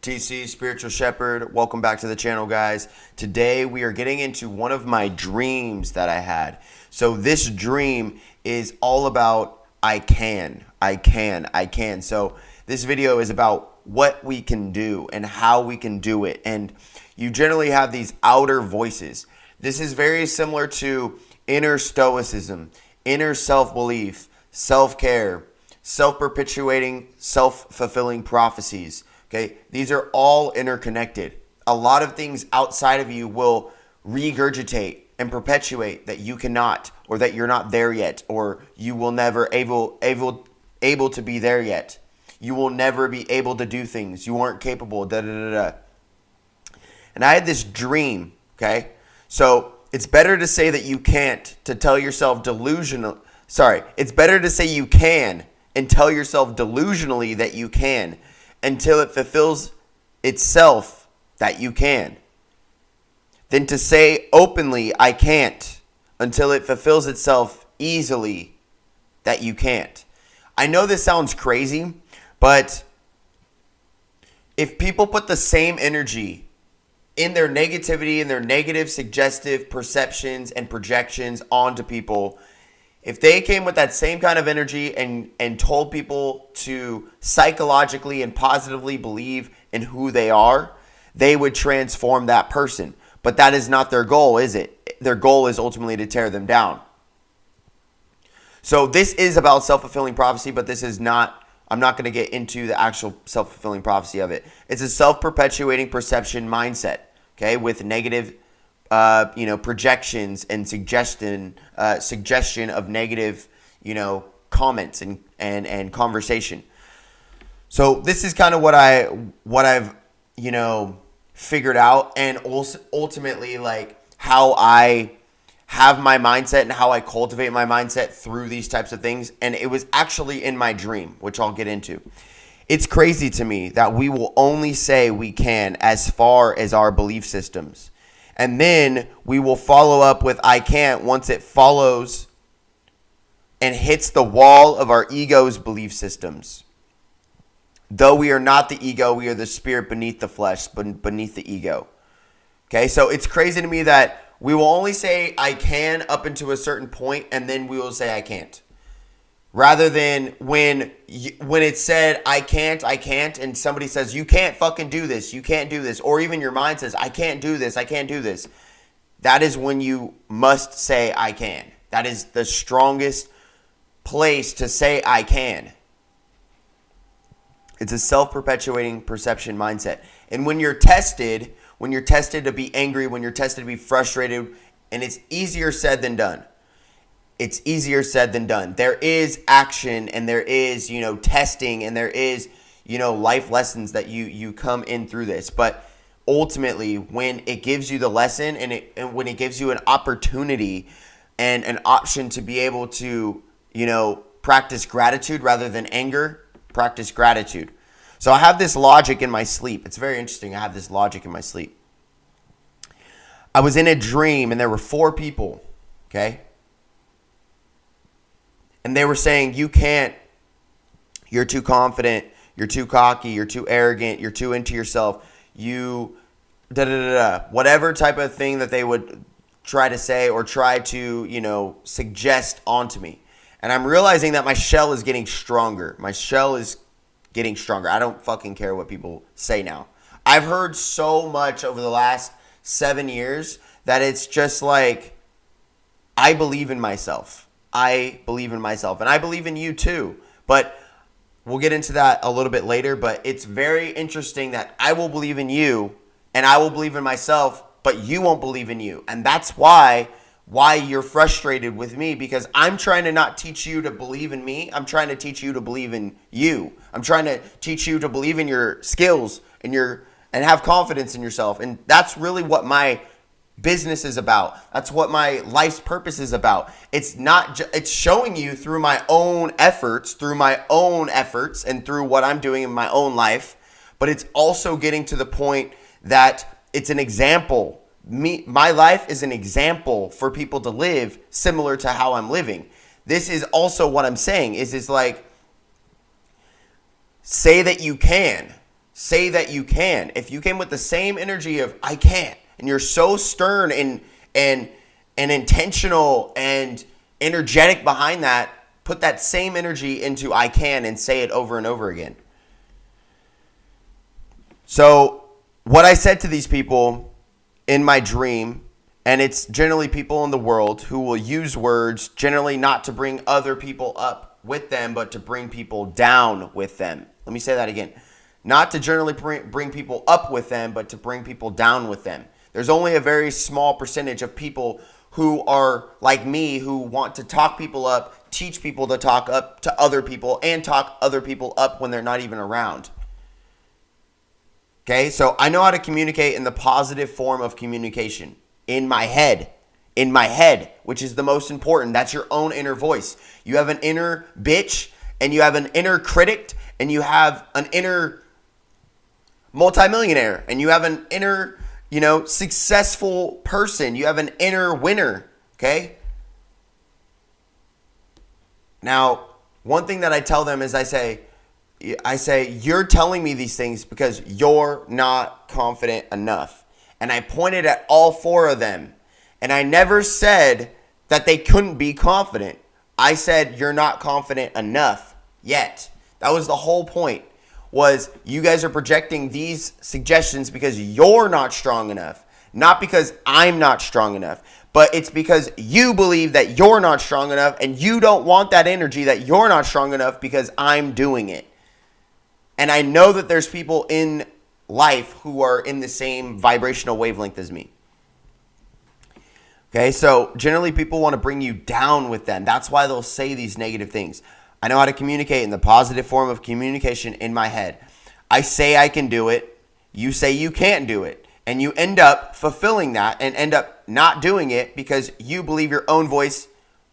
TC, Spiritual Shepherd. Welcome back to the channel, guys. Today we are getting into one of my dreams that I had. So this dream is all about I can. So this video is about what we can do and how we can do it. And you generally have these outer voices. This is very similar to inner stoicism, inner self-belief, self-care, self-perpetuating, self-fulfilling prophecies. Okay, these are all interconnected. A lot of things outside of you will regurgitate and perpetuate that you cannot, or that you're not there yet, or you will never able to be there yet. You will never be able to do things. You aren't capable. And I had this dream. Okay, so it's better to say that you can't to tell yourself delusional. Sorry, it's better to say you can and tell yourself delusionally that you can, until it fulfills itself that you can, than to say openly I can't until it fulfills itself easily that you can't. I know this sounds crazy, but if people put the same energy in their negativity and their negative suggestive perceptions and projections onto people, if they came with that same kind of energy and told people to psychologically and positively believe in who they are, they would transform that person. But that is not their goal, is it? Their goal is ultimately to tear them down. So this is about self-fulfilling prophecy, but this is not, I'm not going to get into the actual self-fulfilling prophecy of it. It's a self-perpetuating perception mindset, okay, with negative projections and suggestion of negative, comments and conversation. So this is kind of what I've figured out, and also ultimately like how I have my mindset and how I cultivate my mindset through these types of things. And it was actually in my dream, which I'll get into. It's crazy to me that we will only say we can as far as our belief systems. And then we will follow up with I can't once it follows and hits the wall of our ego's belief systems. Though we are not the ego, we are the spirit beneath the flesh, beneath the ego. Okay, so it's crazy to me that we will only say I can up until a certain point, and then we will say I can't. Rather than when it said I can't, and somebody says you can't fucking do this, you can't do this, or even your mind says I can't do this, I can't do this. That is when you must say I can. That is the strongest place to say I can. It's a self-perpetuating perception mindset. And when you're tested to be angry, when you're tested to be frustrated, and it's easier said than done. It's easier said than done. There is action, and there is, testing, and there is, life lessons that you come in through this. But ultimately, when it gives you the lesson and when it gives you an opportunity and an option to be able to, practice gratitude rather than anger, practice gratitude. So I have this logic in my sleep. It's very interesting. I have this logic in my sleep. I was in a dream, and there were 4 people, okay? And they were saying, you can't, you're too confident, you're too cocky, you're too arrogant, you're too into yourself, whatever type of thing that they would try to say or try to, suggest onto me. And I'm realizing that my shell is getting stronger. My shell is getting stronger. I don't fucking care what people say now. I've heard so much over the last 7 years that it's just like, I believe in myself. I believe in myself, and I believe in you too. But we'll get into that a little bit later. But it's very interesting that I will believe in you and I will believe in myself, but you won't believe in you. And that's why you're frustrated with me, because I'm trying to not teach you to believe in me. I'm trying to teach you to believe in you. I'm trying to teach you to believe in your skills and have confidence in yourself. And that's really what my business is about. That's what my life's purpose is about. It's not it's showing you through my own efforts, and through what I'm doing in my own life, but it's also getting to the point that it's an example. My life is an example for people to live similar to how I'm living. This is also what I'm saying is like, say that you can. say that you can. If you came with the same energy of I can't, and you're so stern and intentional and energetic behind that, put that same energy into I can and say it over and over again. So what I said to these people in my dream, and it's generally people in the world who will use words generally not to bring other people up with them, but to bring people down with them. Let me say that again. Not to generally bring people up with them, but to bring people down with them. There's only a very small percentage of people who are like me, who want to talk people up, teach people to talk up to other people, and talk other people up when they're not even around. Okay, so I know how to communicate in the positive form of communication. In my head, which is the most important. That's your own inner voice. You have an inner bitch, and you have an inner critic, and you have an inner multimillionaire, and you have an inner, successful person. You have an inner winner, okay? Now, one thing that I tell them is I say, you're telling me these things because you're not confident enough. And I pointed at all four of them. And I never said that they couldn't be confident. I said, you're not confident enough yet. That was the whole point, was you guys are projecting these suggestions because you're not strong enough. Not because I'm not strong enough. But it's because you believe that you're not strong enough and you don't want that energy that you're not strong enough because I'm doing it. And I know that there's people in life who are in the same vibrational wavelength as me. Okay, so generally people want to bring you down with them. That's why they'll say these negative things. I know how to communicate in the positive form of communication in my head. I say I can do it. You say you can't do it. And you end up fulfilling that and end up not doing it because you believe your own voice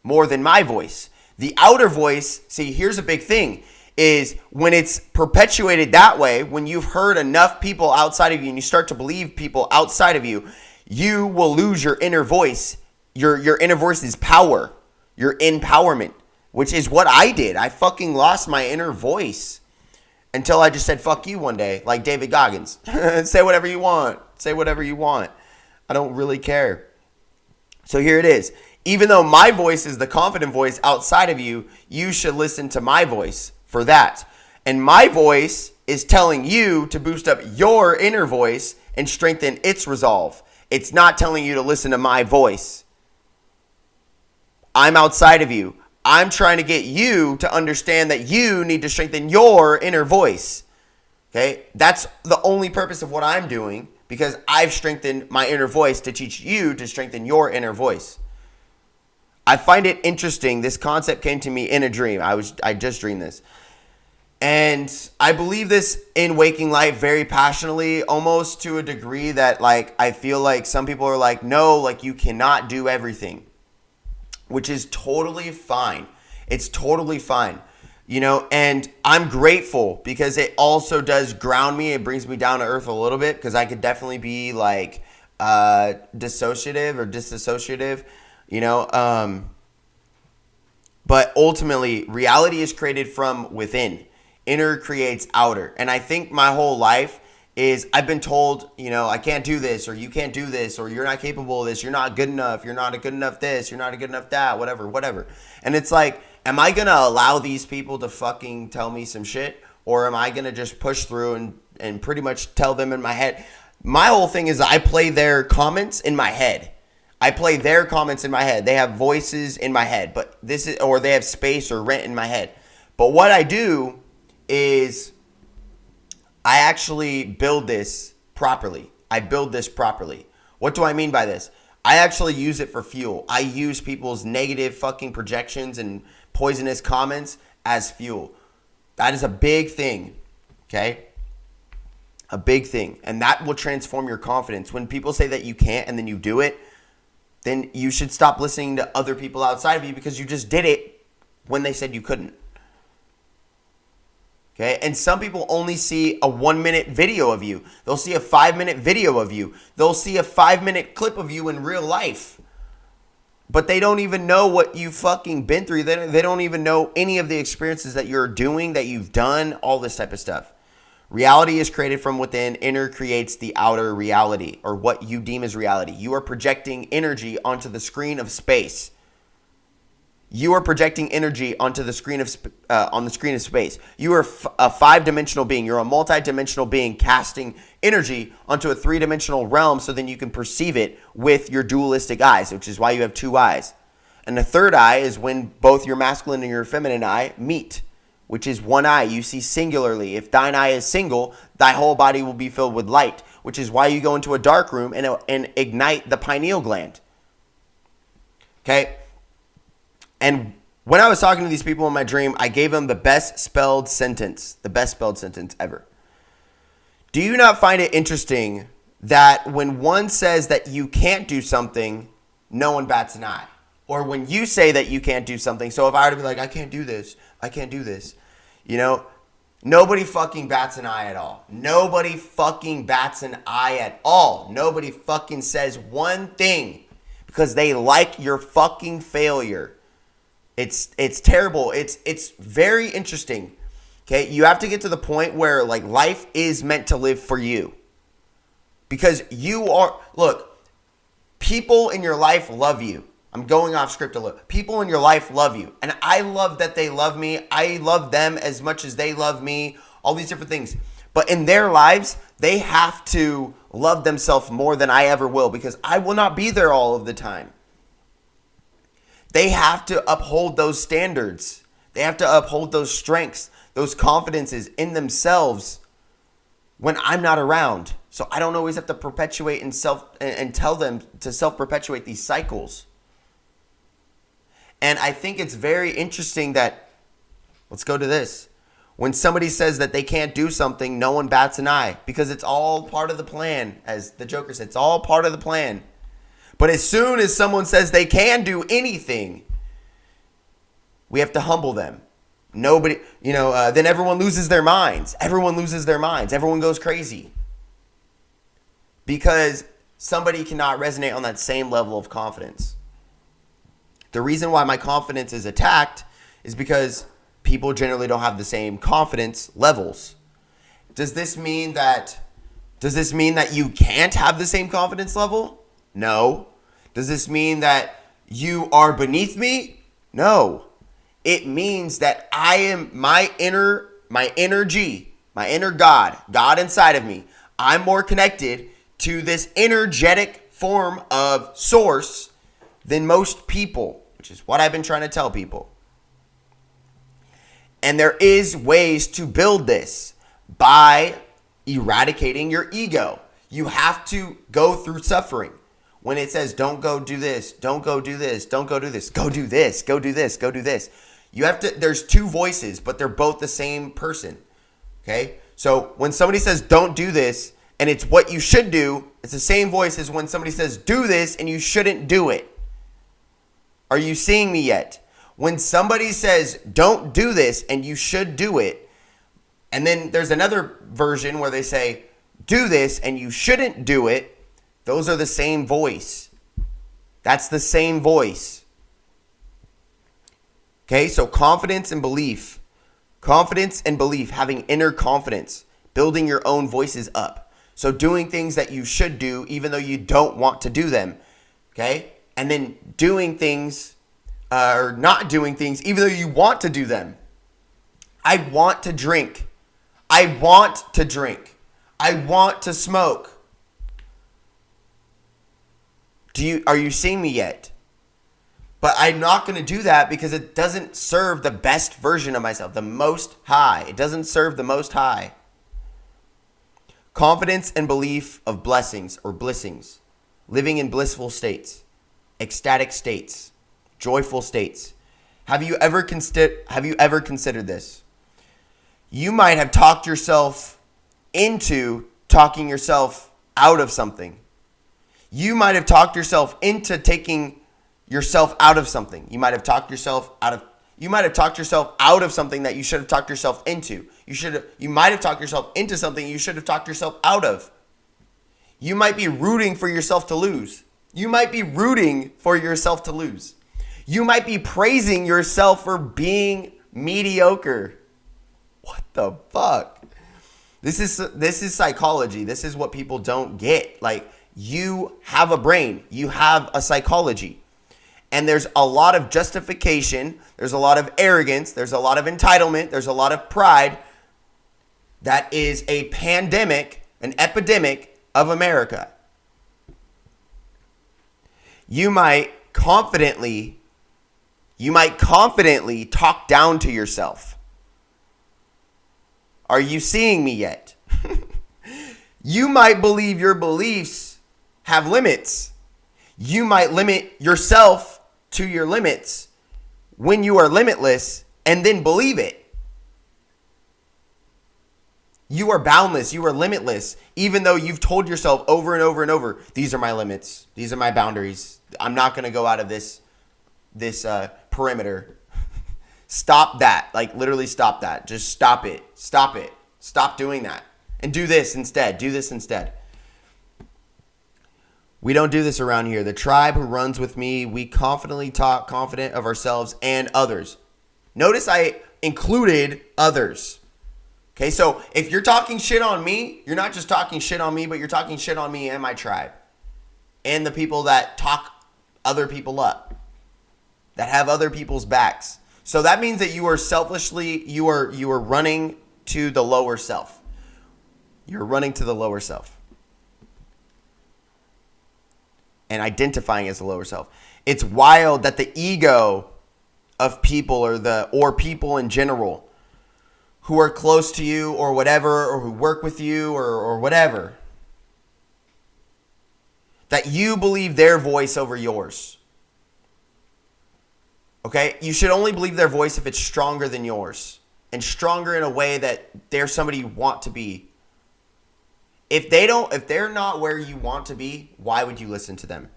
more than my voice. The outer voice, see, here's a big thing, is when it's perpetuated that way, when you've heard enough people outside of you and you start to believe people outside of you, you will lose your inner voice. Your inner voice is power, your empowerment, which is what I did. I fucking lost my inner voice until I just said, fuck you one day, like David Goggins. Say whatever you want. Say whatever you want. I don't really care. So here it is. Even though my voice is the confident voice outside of you, you should listen to my voice for that. And my voice is telling you to boost up your inner voice and strengthen its resolve. It's not telling you to listen to my voice. I'm outside of you. I'm trying to get you to understand that you need to strengthen your inner voice. Okay? That's the only purpose of what I'm doing, because I've strengthened my inner voice to teach you to strengthen your inner voice. I find it interesting. This concept came to me in a dream. I just dreamed this. And I believe this in waking life very passionately, almost to a degree that I feel like some people are like, no, you cannot do everything, which is totally fine. It's totally fine. And I'm grateful because it also does ground me. It brings me down to earth a little bit, because I could definitely be dissociative or disassociative, but ultimately reality is created from within. Inner creates outer. And I think my whole life is I've been told, I can't do this, or you can't do this, or you're not capable of this, you're not good enough, you're not a good enough this, you're not a good enough that, whatever. And it's like, am I going to allow these people to fucking tell me some shit? Or am I going to just push through and pretty much tell them in my head? My whole thing is I play their comments in my head. I play their comments in my head. They have voices in my head, or they have space or rent in my head. But what I do is I actually build this properly. I build this properly. What do I mean by this? I actually use it for fuel. I use people's negative fucking projections and poisonous comments as fuel. That is a big thing, okay? A big thing. And that will transform your confidence. When people say that you can't and then you do it, then you should stop listening to other people outside of you, because you just did it when they said you couldn't. Okay, and some people only see a 1-minute video of you. They'll see a 5-minute video of you. They'll see a 5-minute clip of you in real life. But they don't even know what you've fucking been through. They don't even know any of the experiences that you're doing, that you've done, all this type of stuff. Reality is created from within. Inner creates the outer reality, or what you deem as reality. You are projecting energy onto the screen of space. You are projecting energy onto the screen of on the screen of space. You are a 5-dimensional being. You're a multi-dimensional being casting energy onto a 3-dimensional realm, so then you can perceive it with your dualistic eyes, which is why you have 2 eyes. And the third eye is when both your masculine and your feminine eye meet, which is 1 eye. You see singularly. If thine eye is single, thy whole body will be filled with light, which is why you go into a dark room and ignite the pineal gland. Okay? And when I was talking to these people in my dream, I gave them the best spelled sentence ever. Do you not find it interesting that when one says that you can't do something, no one bats an eye? Or when you say that you can't do something, so if I were to be like, I can't do this, nobody fucking bats an eye at all. Nobody fucking bats an eye at all. Nobody fucking says one thing because they like your fucking failure. It's terrible. It's very interesting. Okay, you have to get to the point where like life is meant to live for you. Because people in your life love you. I'm going off script a little. People in your life love you. And I love that they love me. I love them as much as they love me. All these different things. But in their lives, they have to love themselves more than I ever will, because I will not be there all of the time. They have to uphold those standards. They have to uphold those strengths, those confidences in themselves when I'm not around. So I don't always have to perpetuate and tell them to self-perpetuate these cycles. And I think it's very interesting that, let's go to this. When somebody says that they can't do something, no one bats an eye, because it's all part of the plan. As the Joker said, it's all part of the plan. But as soon as someone says they can do anything, we have to humble them. Nobody, then everyone loses their minds. Everyone goes crazy. Because somebody cannot resonate on that same level of confidence. The reason why my confidence is attacked is because people generally don't have the same confidence levels. Does this mean that you can't have the same confidence level? No. Does this mean that you are beneath me? No. It means that I am my inner God inside of me. I'm more connected to this energetic form of source than most people, which is what I've been trying to tell people. And there is ways to build this by eradicating your ego. You have to go through suffering. When it says, don't go do this, don't go do this, don't go do this, go do this, go do this, go do this. There's 2 voices, but they're both the same person. Okay? So when somebody says, don't do this, and it's what you should do, it's the same voice as when somebody says, do this, and you shouldn't do it. Are you seeing me yet? When somebody says, don't do this, and you should do it, and then there's another version where they say, do this, and you shouldn't do it, those are the same voice. That's the same voice. Okay, so confidence and belief. Confidence and belief, having inner confidence, building your own voices up. So doing things that you should do even though you don't want to do them. Okay? And then doing things or not doing things even though you want to do them. I want to drink. I want to drink. I want to smoke. Are you seeing me yet? But I'm not going to do that because it doesn't serve the best version of myself, the Most High. It doesn't serve the Most High. Confidence and belief of blessings or blissings, living in blissful states, ecstatic states, joyful states. Have you ever considered this? You might have talked yourself into talking yourself out of something. You might have talked yourself into taking yourself out of something. You might have talked yourself out of something that you should have talked yourself into. You might have talked yourself into something you should have talked yourself out of. You might be rooting for yourself to lose. You might be rooting for yourself to lose. You might be praising yourself for being mediocre. What the fuck? This is psychology. This is what people don't get. Like, you have a brain. You have a psychology. And there's a lot of justification. There's a lot of arrogance. There's a lot of entitlement. There's a lot of pride. That is a pandemic, an epidemic of America. You might confidently talk down to yourself. Are you seeing me yet? You might believe your beliefs have limits. You might limit yourself to your limits when you are limitless and then believe it. You are boundless. You are limitless. Even though you've told yourself over and over and over, these are my limits. These are my boundaries. I'm not going to go out of this perimeter. Stop that. Like, literally stop that. Just stop it. Stop it. Stop doing that. And do this instead. Do this instead. We don't do this around here. The tribe who runs with me, we confidently talk confident of ourselves and others. Notice I included others. Okay, so if you're talking shit on me, you're not just talking shit on me, but you're talking shit on me and my tribe. And the people that talk other people up. That have other people's backs. So that means that you are selfishly, you are running to the lower self. You're running to the lower self. And identifying as the lower self. It's wild that the ego of people or people in general who are close to you or whatever, or who work with you or whatever, that you believe their voice over yours. Okay? You should only believe their voice if it's stronger than yours and stronger in a way that they're somebody you want to be. If they're not where you want to be, why would you listen to them?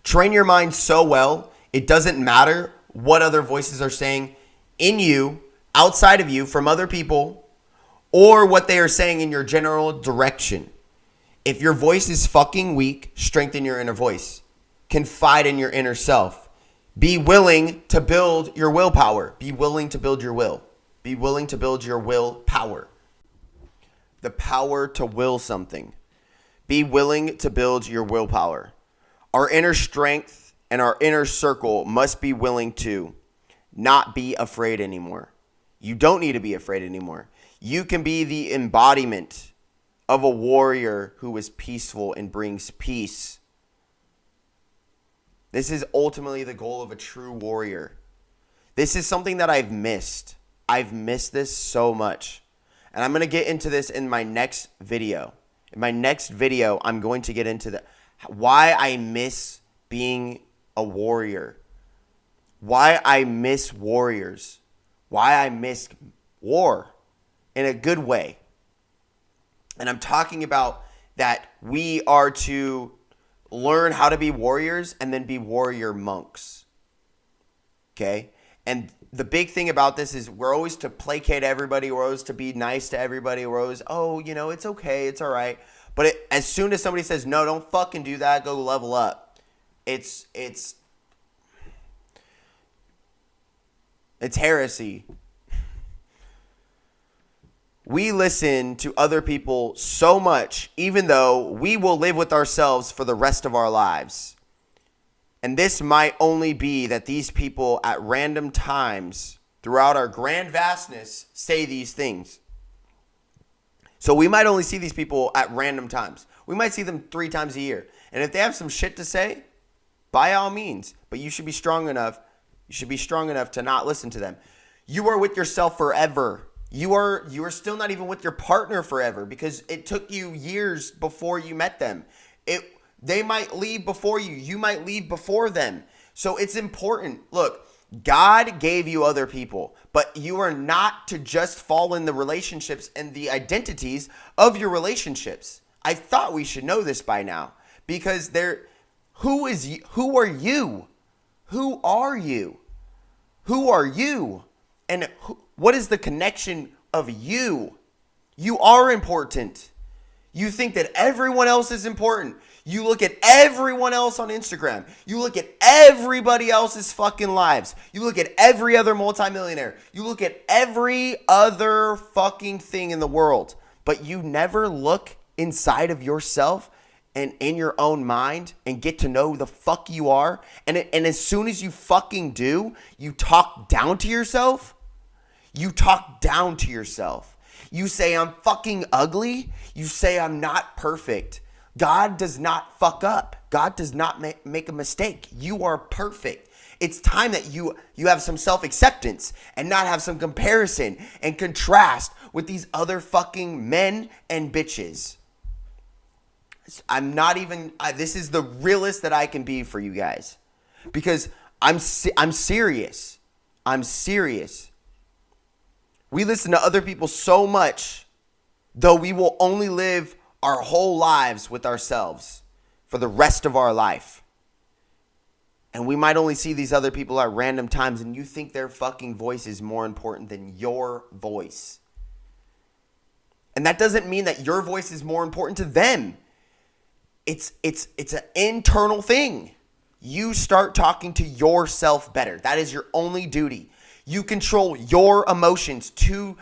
Train your mind so well, it doesn't matter what other voices are saying in you, outside of you, from other people, or what they are saying in your general direction. If your voice is fucking weak, strengthen your inner voice. Confide in your inner self. Be willing to build your willpower. Be willing to build your will. Be willing to build your willpower. The power to will something. Be willing to build your willpower. Our inner strength and our inner circle must be willing to not be afraid anymore. You don't need to be afraid anymore. You can be the embodiment of a warrior who is peaceful and brings peace. This is ultimately the goal of a true warrior. This is something that I've missed. I've missed this so much. And I'm going to get into this in my next video. In my next video, I'm going to get into why I miss being a warrior. Why I miss warriors. Why I miss war in a good way. And I'm talking about that we are to learn how to be warriors and then be warrior monks. Okay? And the big thing about this is we're always to placate everybody. We're always to be nice to everybody. We're always, it's okay. It's all right. But as soon as somebody says, no, don't fucking do that, go level up. It's heresy. We listen to other people so much, even though we will live with ourselves for the rest of our lives. And this might only be that these people at random times throughout our grand vastness say these things. So we might only see these people at random times. We might see them 3 times a year. And if they have some shit to say, by all means. But you should be strong enough. You should be strong enough to not listen to them. You are with yourself forever. You are still not even with your partner forever because it took you years before you met them. They might leave before you. You might leave before them. So it's important. Look, God gave you other people, but you are not to just fall in the relationships and the identities of your relationships. I thought we should know this by now because who are you? Who are you? Who are you? And what is the connection of you? You are important. You think that everyone else is important. You look at everyone else on Instagram. You look at everybody else's fucking lives. You look at every other multimillionaire. You look at every other fucking thing in the world. But you never look inside of yourself and in your own mind and get to know who the fuck you are. And as soon as you fucking do, you talk down to yourself. You talk down to yourself. You say, I'm fucking ugly. You say, I'm not perfect. God does not fuck up. God does not make a mistake. You are perfect. It's time that you have some self-acceptance and not have some comparison and contrast with these other fucking men and bitches. I'm not even, this is the realest that I can be for you guys. Because I'm serious. I'm serious. We listen to other people so much, though we will only live our whole lives with ourselves for the rest of our life. And we might only see these other people at random times, and you think their fucking voice is more important than your voice. And that doesn't mean that your voice is more important to them. It's an internal thing. You start talking to yourself better. That is your only duty. You control your emotions to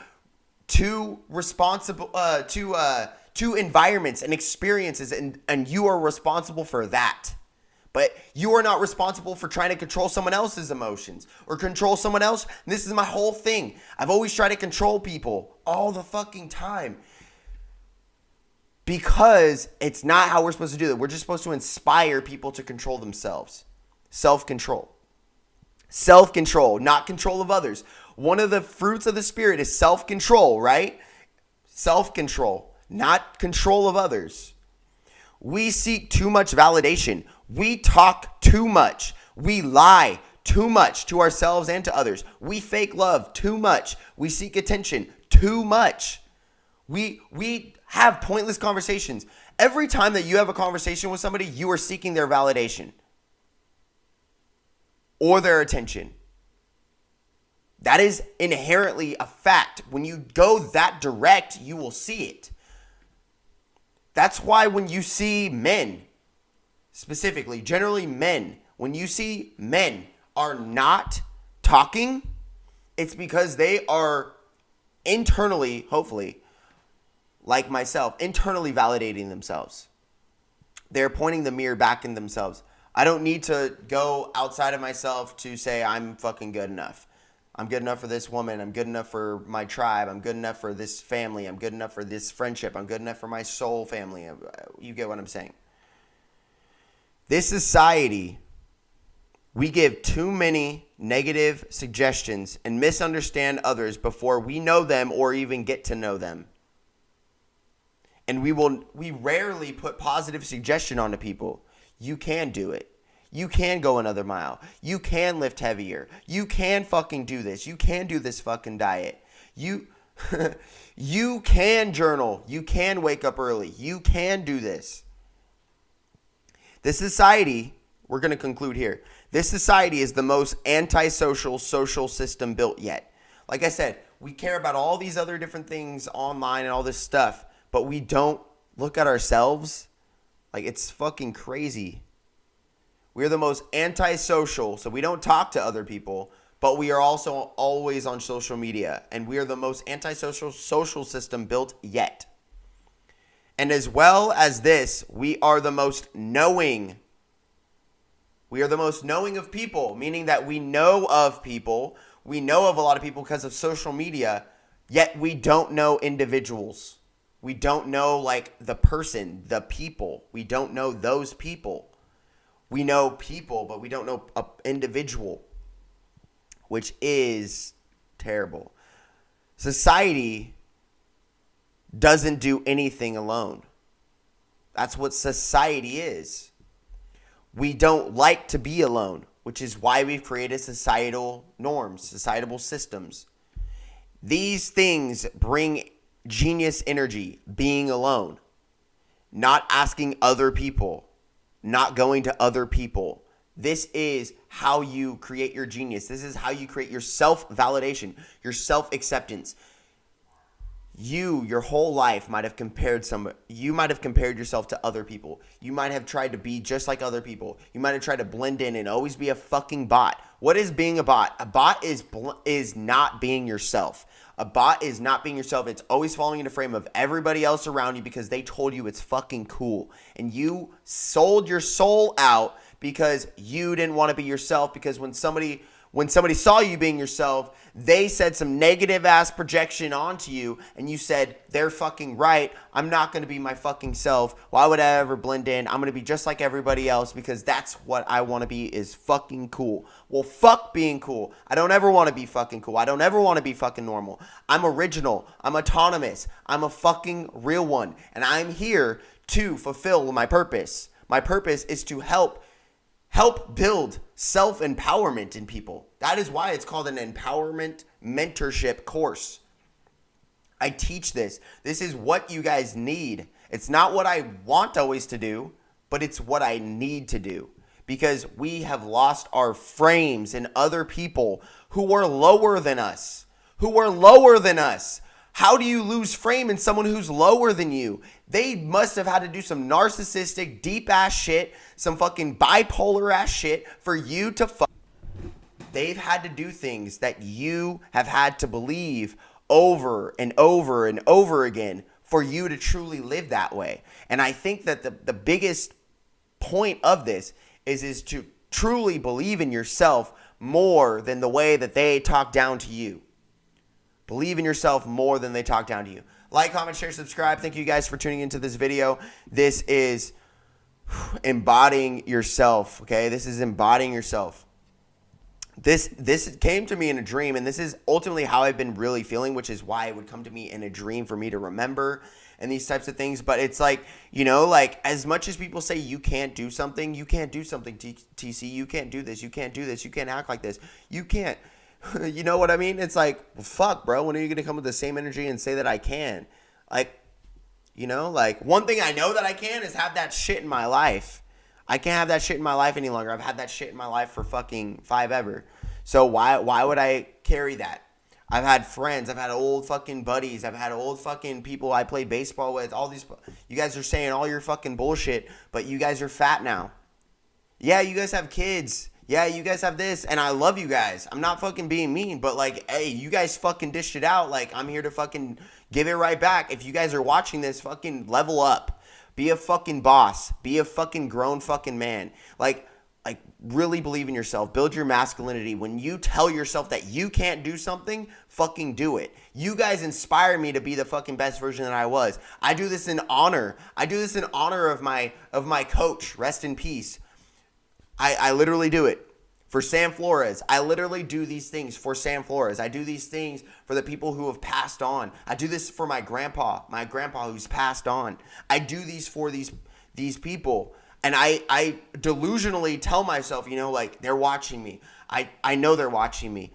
environments and experiences, and you are responsible for that. But you are not responsible for trying to control someone else's emotions or control someone else. And this is my whole thing. I've always tried to control people all the fucking time because it's not how we're supposed to do it. We're just supposed to inspire people to control themselves. Self-control. Self-control, not control of others. One of the fruits of the Spirit is self-control, right? Self-control, not control of others. We seek too much validation. We talk too much. We lie too much to ourselves and to others. We fake love too much. We seek attention too much. We have pointless conversations. Every time that you have a conversation with somebody, you are seeking their validation or their attention. That is inherently a fact. When you go that direct, you will see it. That's why when you see men, specifically, generally men, when you see men are not talking, it's because they are internally, hopefully, like myself, internally validating themselves. They're pointing the mirror back in themselves. I don't need to go outside of myself to say I'm fucking good enough. I'm good enough for this woman. I'm good enough for my tribe. I'm good enough for this family. I'm good enough for this friendship. I'm good enough for my soul family. You get what I'm saying? This society, we give too many negative suggestions and misunderstand others before we know them or even get to know them. And we rarely put positive suggestion onto people. You can do it. You can go another mile. You can lift heavier. You can fucking do this. You can do this fucking diet. You can journal. You can wake up early. You can do this. This society, we're going to conclude here. This society is the most antisocial social system built yet. Like I said, we care about all these other different things online and all this stuff, but we don't look at ourselves. Like, it's fucking crazy. We're the most antisocial, so we don't talk to other people, but we are also always on social media, and we are the most antisocial social system built yet. And as well as this, we are the most knowing. We are the most knowing of people, meaning that we know of people. We know of a lot of people because of social media, yet we don't know individuals. We don't know, like, the person, the people. We don't know those people. We know people, but we don't know an individual, which is terrible. Society doesn't do anything alone. That's what society is. We don't like to be alone, which is why we've created societal norms, societal systems. These things bring genius energy, being alone, not asking other people, not going to other people. This is how you create your genius. This is how you create your self-validation, your self-acceptance. your whole life might have you might have compared yourself to other people. You might have tried to be just like other people. You might have tried to blend in and always be a fucking bot. What is being a bot? A bot is not being yourself. A bot is not being yourself. It's always falling into frame of everybody else around you because they told you it's fucking cool. And you sold your soul out because you didn't want to be yourself, because when somebody saw you being yourself, they said some negative ass projection onto you and you said, they're fucking right. I'm not going to be my fucking self. Why would I ever blend in? I'm going to be just like everybody else because that's what I want to be, is fucking cool. Well, fuck being cool. I don't ever want to be fucking cool. I don't ever want to be fucking normal. I'm original. I'm autonomous. I'm a fucking real one. And I'm here to fulfill my purpose. My purpose is to help build self-empowerment in people. That is why it's called an empowerment mentorship course. I teach this. This is what you guys need. It's not what I want always to do, but it's what I need to do. Because we have lost our frames in other people who are lower than us. How do you lose frame in someone who's lower than you? They must have had to do some narcissistic, deep ass shit, some fucking bipolar ass shit for you to fuck. They've had to do things that you have had to believe over and over and over again for you to truly live that way. And I think that the biggest point of this is to truly believe in yourself more than the way that they talk down to you. Believe in yourself more than they talk down to you. Like, comment, share, subscribe. Thank you guys for tuning into this video. This is embodying yourself, okay? This is embodying yourself. This came to me in a dream, and this is ultimately how I've been really feeling, which is why it would come to me in a dream for me to remember and these types of things. But it's like, you know, like, as much as people say you can't do something, TC. You can't do this. You can't do this. You can't act like this. You can't. You know what I mean? It's like, well, fuck, bro. When are you going to come with the same energy and say that I can? Like, you know, like, one thing I know that I can is have that shit in my life. I can't have that shit in my life any longer. I've had that shit in my life for fucking 5 ever. So why would I carry that? I've had friends. I've had old fucking buddies. I've had old fucking people I played baseball with. All these, you guys are saying all your fucking bullshit, but you guys are fat now. Yeah, you guys have kids. Yeah, you guys have this, and I love you guys. I'm not fucking being mean, but like, hey, you guys fucking dished it out. Like, I'm here to fucking give it right back. If you guys are watching this, fucking level up. Be a fucking boss. Be a fucking grown fucking man. Like really believe in yourself. Build your masculinity. When you tell yourself that you can't do something, fucking do it. You guys inspire me to be the fucking best version that I was. I do this in honor. I do this in honor of my coach. Rest in peace. I literally do it for Sam Flores. I literally do these things for Sam Flores. I do these things for the people who have passed on. I do this for my grandpa who's passed on. I do these for these people. And I delusionally tell myself, you know, like, they're watching me. I know they're watching me.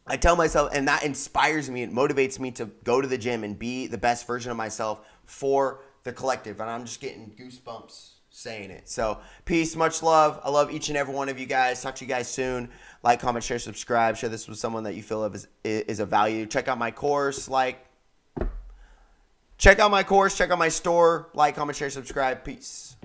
I tell myself, and that inspires me. It motivates me to go to the gym and be the best version of myself for the collective. And I'm just getting goosebumps saying it. So peace, much love. I love each and every one of you guys. Talk to you guys soon. Like, comment, share, subscribe. Share this with someone that you feel is of value. Check out my course. Check out my course. Check out my store. Like, comment, share, subscribe. Peace.